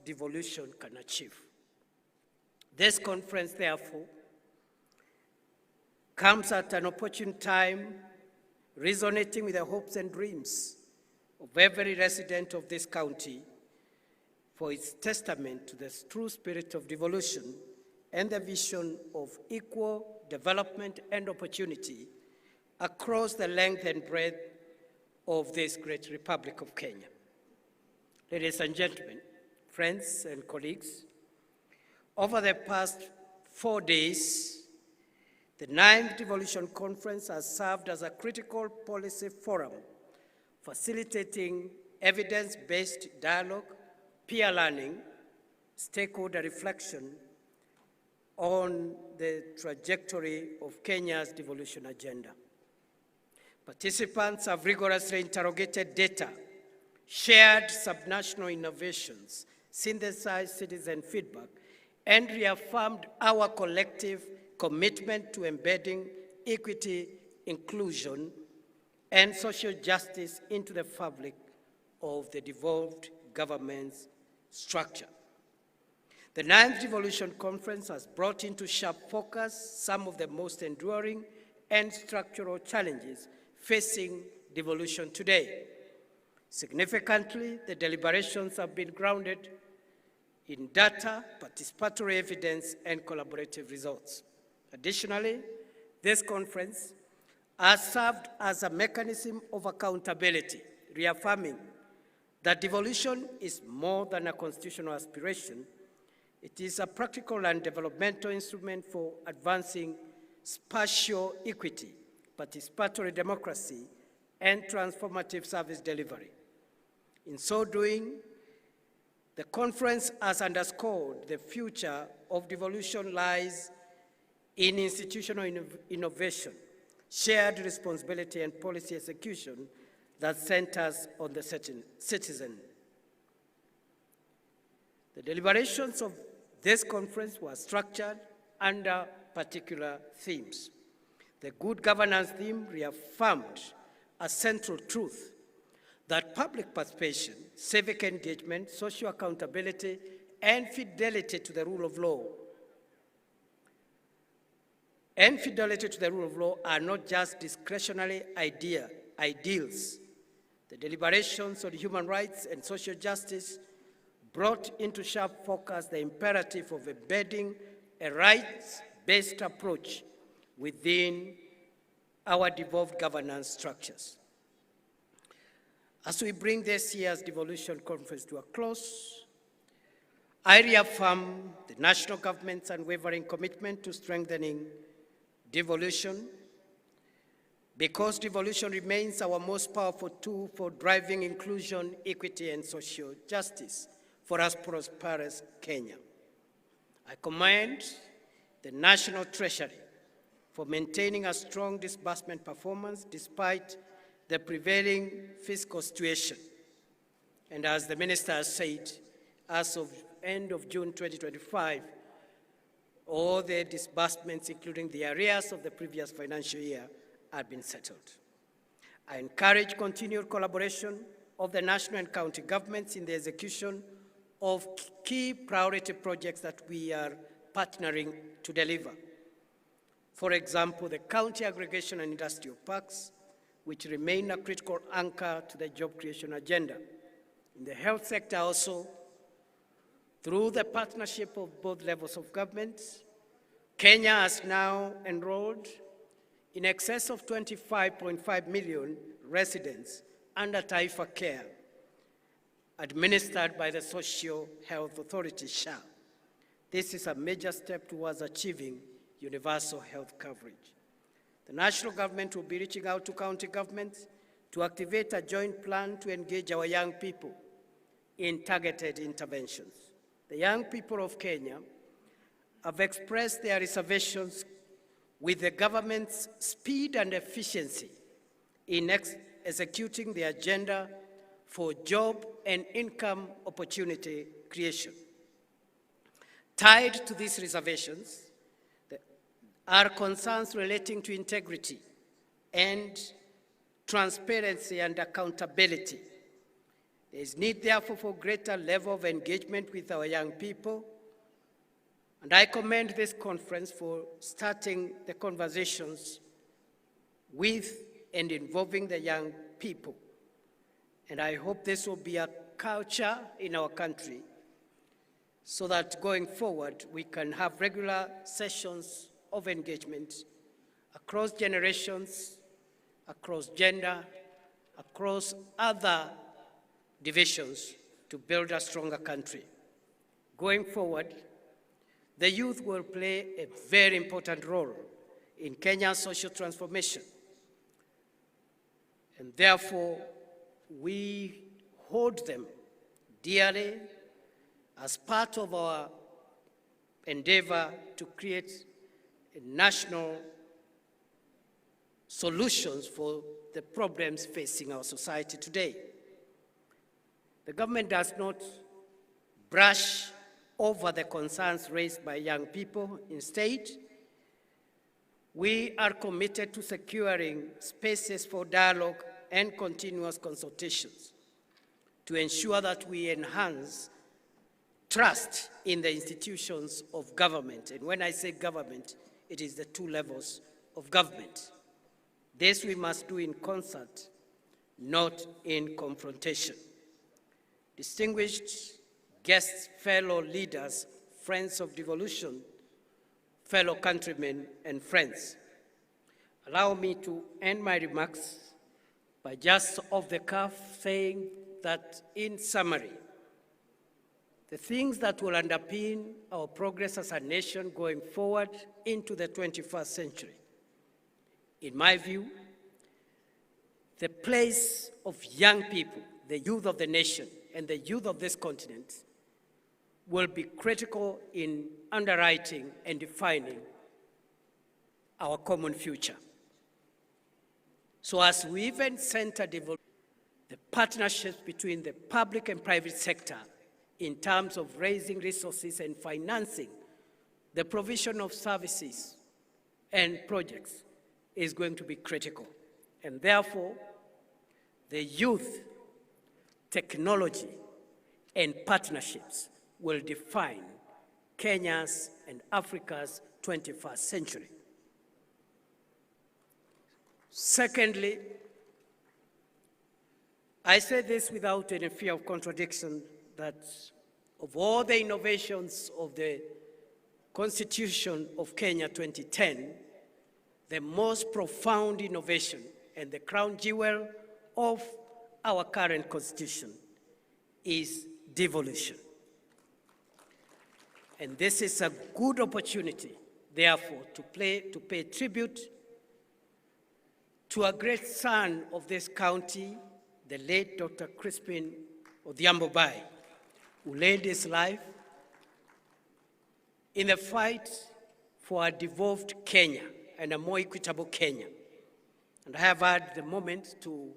devolution can achieve. This conference, therefore, comes at an opportune time, resonating with the hopes and dreams of every resident of this county, for its testament to the true spirit of devolution and the vision of equal development and opportunity across the length and breadth of this great Republic of Kenya. Ladies and gentlemen, friends and colleagues, over the past 4 days, the 9th Devolution Conference has served as a critical policy forum, facilitating evidence-based dialogue, peer learning, stakeholder reflection on the trajectory of Kenya's devolution agenda. Participants have rigorously interrogated data, shared subnational innovations, synthesized citizen feedback, and reaffirmed our collective commitment to embedding equity, inclusion, and social justice into the fabric of the devolved government's structure. The 9th Devolution Conference has brought into sharp focus some of the most enduring and structural challenges facing devolution today. Significantly, the deliberations have been grounded in data, participatory evidence, and collaborative results. Additionally, this conference has served as a mechanism of accountability, reaffirming that devolution is more than a constitutional aspiration. It is a practical and developmental instrument for advancing spatial equity, participatory democracy, and transformative service delivery. In so doing, the conference has underscored the future of devolution lies in institutional innovation, shared responsibility, and policy execution that centers on the citizen. The deliberations of this conference were structured under particular themes. The good governance theme reaffirmed a central truth that public participation, civic engagement, social accountability, and fidelity to the rule of law are not just discretionary ideals. The deliberations on human rights and social justice brought into sharp focus the imperative of embedding a rights-based approach within our devolved governance structures. As we bring this year's Devolution Conference to a close, I reaffirm the national government's unwavering commitment to strengthening devolution, because devolution remains our most powerful tool for driving inclusion, equity, and social justice for us prosperous Kenya. I commend the National Treasury for maintaining a strong disbursement performance despite the prevailing fiscal situation. And as the Minister has said, as of end of June 2025, all the disbursements, including the arrears of the previous financial year, have been settled. I encourage continued collaboration of the national and county governments in the execution of key priority projects that we are partnering to deliver. For example, the county aggregation and industrial parks, which remain a critical anchor to the job creation agenda. In the health sector also, through the partnership of both levels of government, Kenya has now enrolled in excess of 25.5 million residents under Taifa Care, administered by the Social Health Authority, SHA. This is a major step towards achieving universal health coverage. The national government will be reaching out to county governments to activate a joint plan to engage our young people in targeted interventions. The young people of Kenya have expressed their reservations with the government's speed and efficiency in executing the agenda for job and income opportunity creation. Tied to these reservations are concerns relating to integrity and transparency and accountability. There is need, therefore, for greater level of engagement with our young people, and I commend this conference for starting the conversations with and involving the young people. And I hope this will be a culture in our country so that going forward we can have regular sessions of engagement across generations, across gender, across other divisions to build a stronger country. Going forward, the youth will play a very important role in Kenya's social transformation. And therefore, we hold them dearly as part of our endeavor to create national solutions for the problems facing our society today. The government does not brush over the concerns raised by young people. Instead, we are committed to securing spaces for dialogue and continuous consultations to ensure that we enhance trust in the institutions of government. And when I say government, it is the two levels of government. This we must do in concert, not in confrontation. Distinguished guests, fellow leaders, friends of devolution, fellow countrymen and friends, allow me to end my remarks by just off the cuff saying that in summary, the things that will underpin our progress as a nation going forward into the 21st century, in my view, the place of young people, the youth of the nation and the youth of this continent will be critical in underwriting and defining our common future. So as we even center the partnerships between the public and private sector in terms of raising resources and financing the provision of services and projects is going to be critical. And therefore, the youth, technology, and partnerships will define Kenya's and Africa's 21st century. Secondly, I say this without any fear of contradiction, that of all the innovations of the Constitution of Kenya 2010, the most profound innovation and the crown jewel of our current Constitution is devolution. And this is a good opportunity, therefore, to pay tribute to a great son of this county, the late Dr. Crispin Homabay, who laid his life in the fight for a devolved Kenya and a more equitable Kenya. And I have had the moment to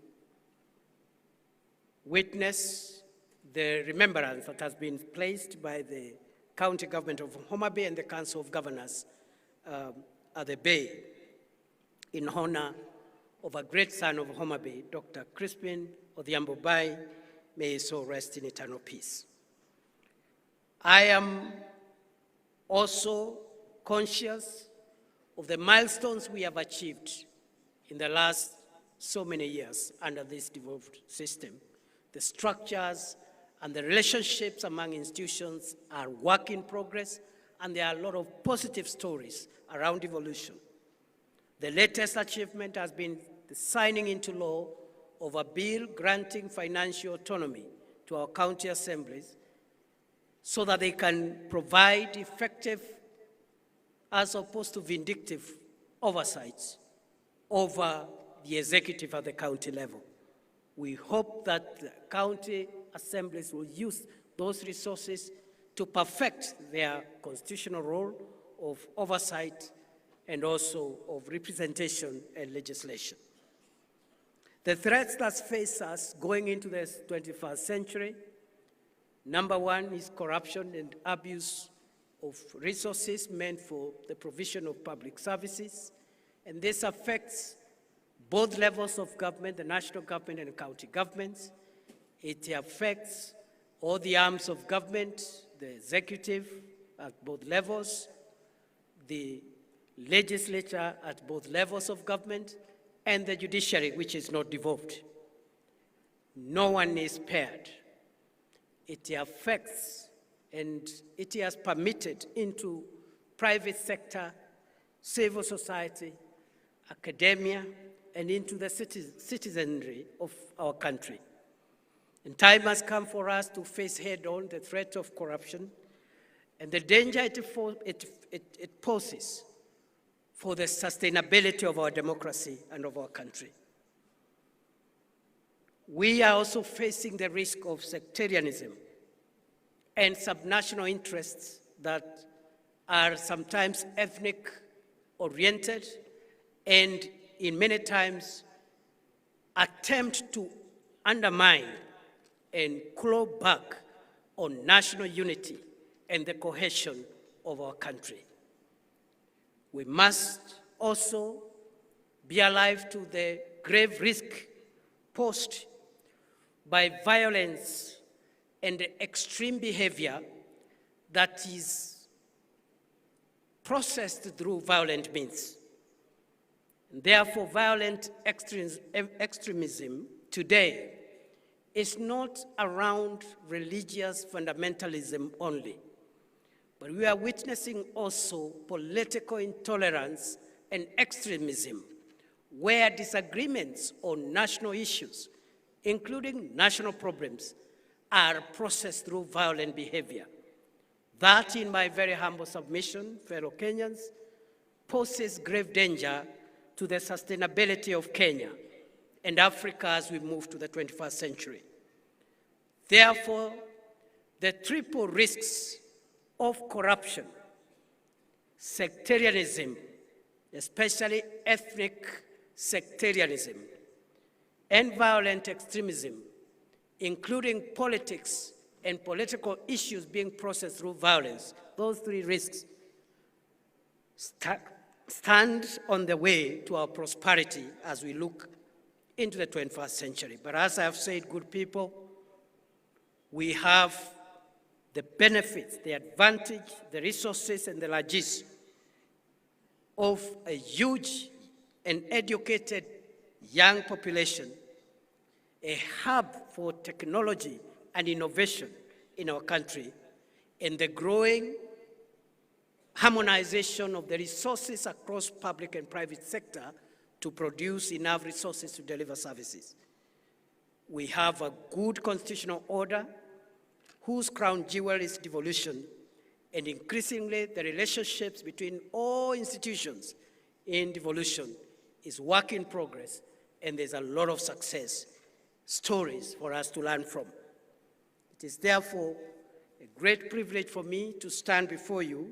witness the remembrance that has been placed by the county government of Homabay and the Council of Governors at the Bay in honor of a great son of Homabay, Dr. Crispin Homabay. May his soul rest in eternal peace. I am also conscious of the milestones we have achieved in the last so many years under this devolved system. The structures and the relationships among institutions are work in progress, and there are a lot of positive stories around devolution. The latest achievement has been the signing into law of a bill granting financial autonomy to our county assemblies so that they can provide effective, as opposed to vindictive, oversights over the executive at the county level. We hope that the county assemblies will use those resources to perfect their constitutional role of oversight and also of representation and legislation. The threats that face us going into the 21st century, number one is corruption and abuse of resources meant for the provision of public services, and this affects both levels of government, the national government and the county governments. It affects all the arms of government, the executive at both levels, the legislature at both levels of government, and the judiciary, which is not devolved. No one is spared. It affects and it has permitted into private sector, civil society, academia, and into the citizenry of our country. And time has come for us to face head-on the threat of corruption and the danger it poses for the sustainability of our democracy and of our country. We are also facing the risk of sectarianism and subnational interests that are sometimes ethnic-oriented and in many times attempt to undermine and claw back on national unity and the cohesion of our country. We must also be alive to the grave risk posed by violence and extreme behavior that is processed through violent means. And therefore, violent extremism today is not around religious fundamentalism only, but we are witnessing also political intolerance and extremism, where disagreements on national issues, including national problems, are processed through violent behavior. That, in my very humble submission, fellow Kenyans, poses grave danger to the sustainability of Kenya and Africa as we move to the 21st century. Therefore, the triple risks of corruption, sectarianism, especially ethnic sectarianism, and violent extremism, including politics and political issues being processed through violence, those three risks stand on the way to our prosperity as we look into the 21st century. But as I have said, good people, we have the benefits, the advantage, the resources, and the largesse of a huge and educated young population, a hub for technology and innovation in our country, and the growing harmonization of the resources across public and private sector to produce enough resources to deliver services. We have a good constitutional order whose crown jewel is devolution, and increasingly the relationships between all institutions in devolution is work in progress, and there's a lot of success stories for us to learn from. It is therefore a great privilege for me to stand before you,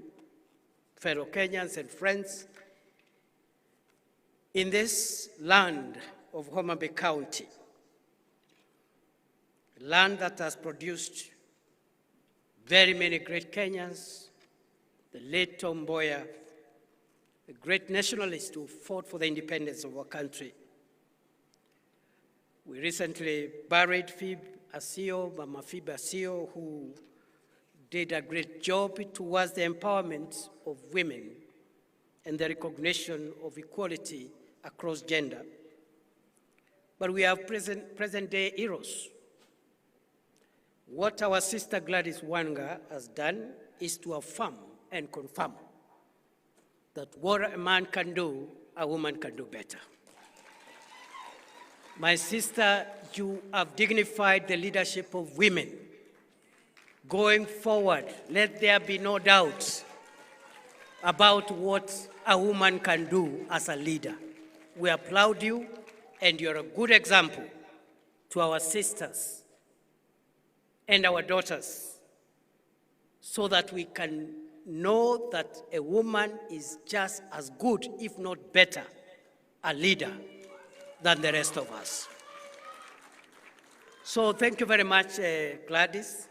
fellow Kenyans and friends, in this land of Homabay County, a land that has produced very many great Kenyans, the late Tom Mboya, a great nationalist who fought for the independence of our country. We recently buried Mama Phoebe Asio, who did a great job towards the empowerment of women and the recognition of equality across gender. But we have present-day heroes. What our sister Gladys Wanga has done is to affirm and confirm that what a man can do, a woman can do better. My sister, you have dignified the leadership of women. Going forward, let there be no doubt about what a woman can do as a leader. We applaud you, and you're a good example to our sisters and our daughters, so that we can know that a woman is just as good, if not better, a leader than the rest of us. So thank you very much, Gladys.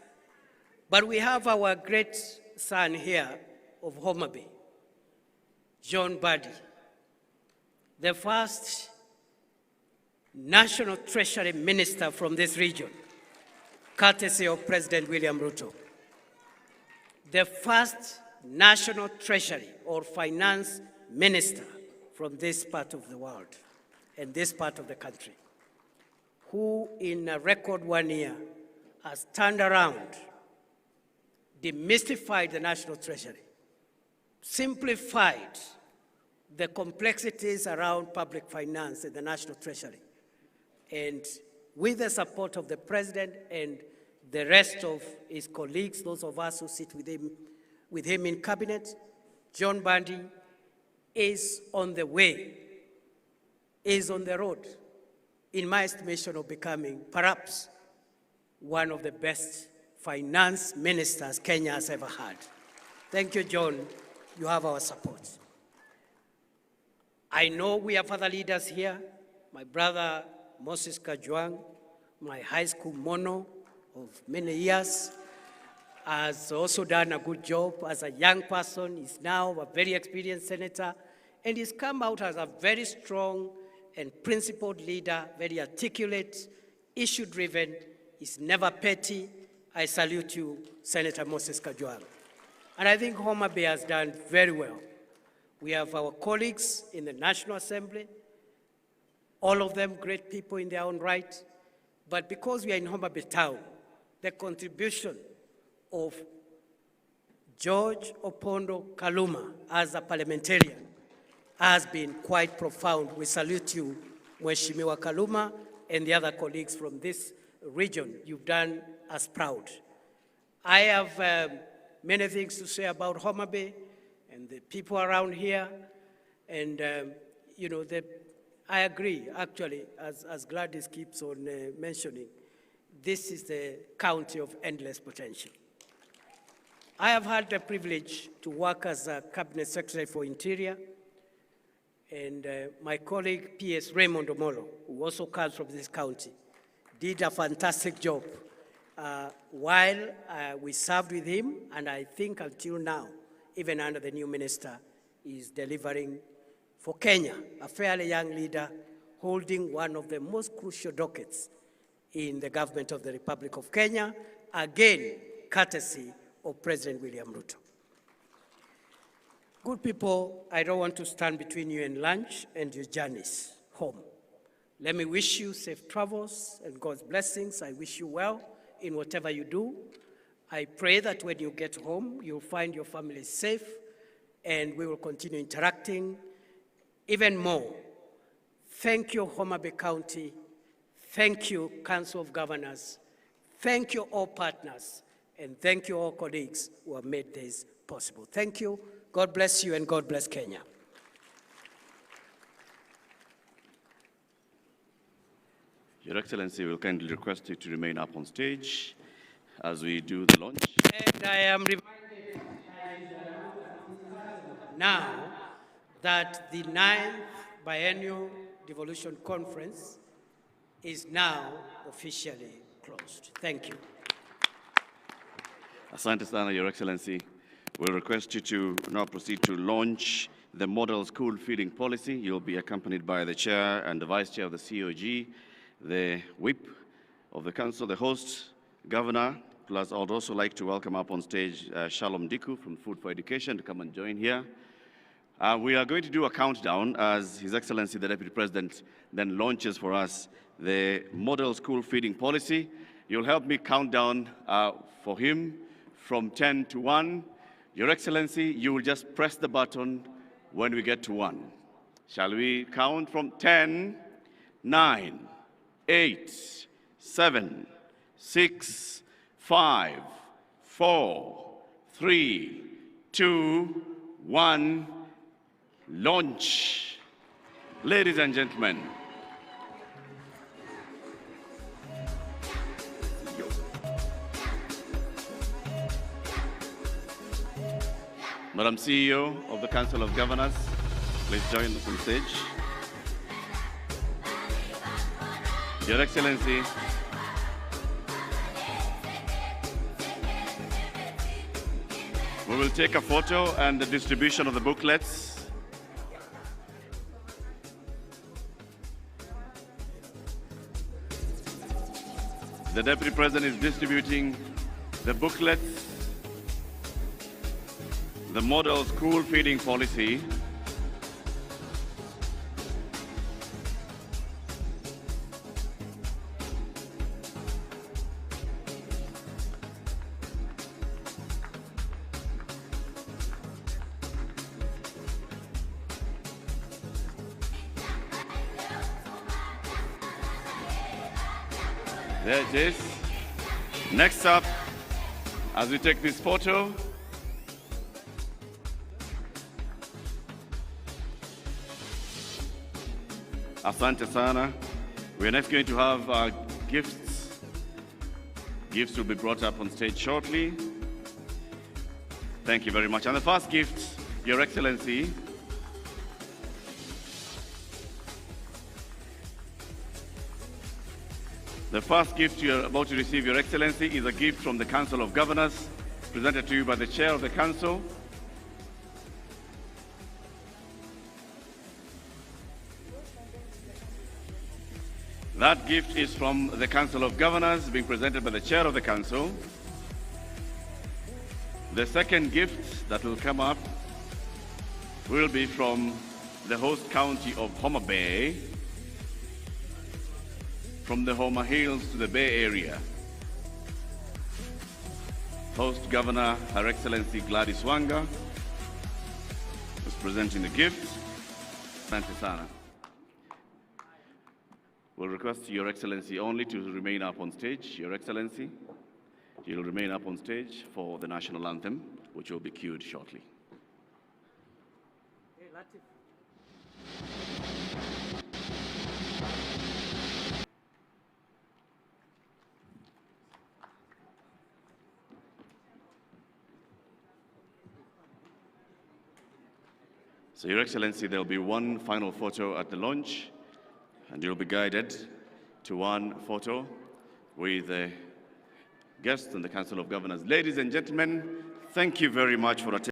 But we have our great son here of Homabay, John Buddy, the first National Treasury Minister from this region. courtesy of President William Ruto. The first national treasury or finance minister from this part of the world and this part of the country, who in a record 1 year has turned around, demystified the national treasury, simplified the complexities around public finance in the national treasury, and with the support of the president and the rest of his colleagues, those of us who sit with him in cabinet, John Bandi is on the way, is on the road, in my estimation, of becoming perhaps one of the best finance ministers Kenya has ever had. Thank you, John. You have our support. I know we have other leaders here. My brother, Moses Kajwang, my high school mono of many years, has also done a good job as a young person. He's now a very experienced senator, and he's come out as a very strong and principled leader, very articulate, issue-driven. He's never petty. I salute you, Senator Moses Kajwang. And I think Homabay has done very well. We have our colleagues in the National Assembly, all of them great people in their own right. But because we are in Homabay town, the contribution of George Opondo Kaluma as a parliamentarian has been quite profound. We salute you, Mheshimiwa Kaluma, and the other colleagues from this region. You've done us proud. I have many things to say about Homabay and the people around here, and you know, I agree, actually, as Gladys keeps on mentioning, this is the county of endless potential. I have had the privilege to work as a Cabinet Secretary for Interior, and my colleague, P.S. Raymond Omolo, who also comes from this county, did a fantastic job while we served with him, and I think until now, even under the new minister, is delivering for Kenya, a fairly young leader holding one of the most crucial dockets in the government of the Republic of Kenya, again, courtesy of President William Ruto. Good people, I don't want to stand between you and lunch and your journeys home. Let me wish you safe travels and God's blessings. I wish you well in whatever you do. I pray that when you get home, you'll find your family safe, and we will continue interacting even more. Thank you, Homabay County. Thank you, Council of Governors. Thank you, all partners. And thank you, all colleagues who have made this possible. Thank you. God bless you, and God bless Kenya. Your Excellency, will kindly request you to remain up on stage as we do the launch. And I am reminded now that the 9th Biennial Devolution Conference is now officially closed. Thank you. Asante sana, Your Excellency. We'll request you to now proceed to launch the model school feeding policy. You'll be accompanied by the chair and the vice chair of the COG, the whip of the council, the host, governor. Plus, I would also like to welcome up on stage Shalom Diku from Food for Education to come and join here. We are going to do a countdown as His Excellency the Deputy President then launches for us the model school feeding policy. You'll help me count down for him from 10 to 1. Your Excellency, you will just press the button when we get to 1. Shall we count from 10, 9, 8, 7, 6, 5, 4, 3, 2, 1, launch. Ladies and gentlemen, Madam CEO of the Council of Governors, please join us on stage. Your Excellency, we will take a photo and the distribution of the booklets. The Deputy President is distributing the booklets, the model school feeding policy, there it is. Next up, as we take this photo, asante sana. We are next going to have gifts. Gifts will be brought up on stage shortly. Thank you very much. And the first gift, Your Excellency, the first gift you are about to receive, Your Excellency, is a gift from the Council of Governors, presented to you by the Chair of the Council. That gift is from the Council of Governors, being presented by the Chair of the Council. The second gift that will come up will be from the host county of Homabay, from the Homa Hills to the Bay Area. Host Governor, Her Excellency Gladys Wanga, is presenting the gift. Asante sana. We'll request Your Excellency only to remain up on stage. Your Excellency, you'll remain up on stage for the national anthem, which will be cued shortly. So, Your Excellency, there'll be one final photo at the launch, and you'll be guided to one photo with the guests and the Council of Governors. Ladies and gentlemen, thank you very much for attending.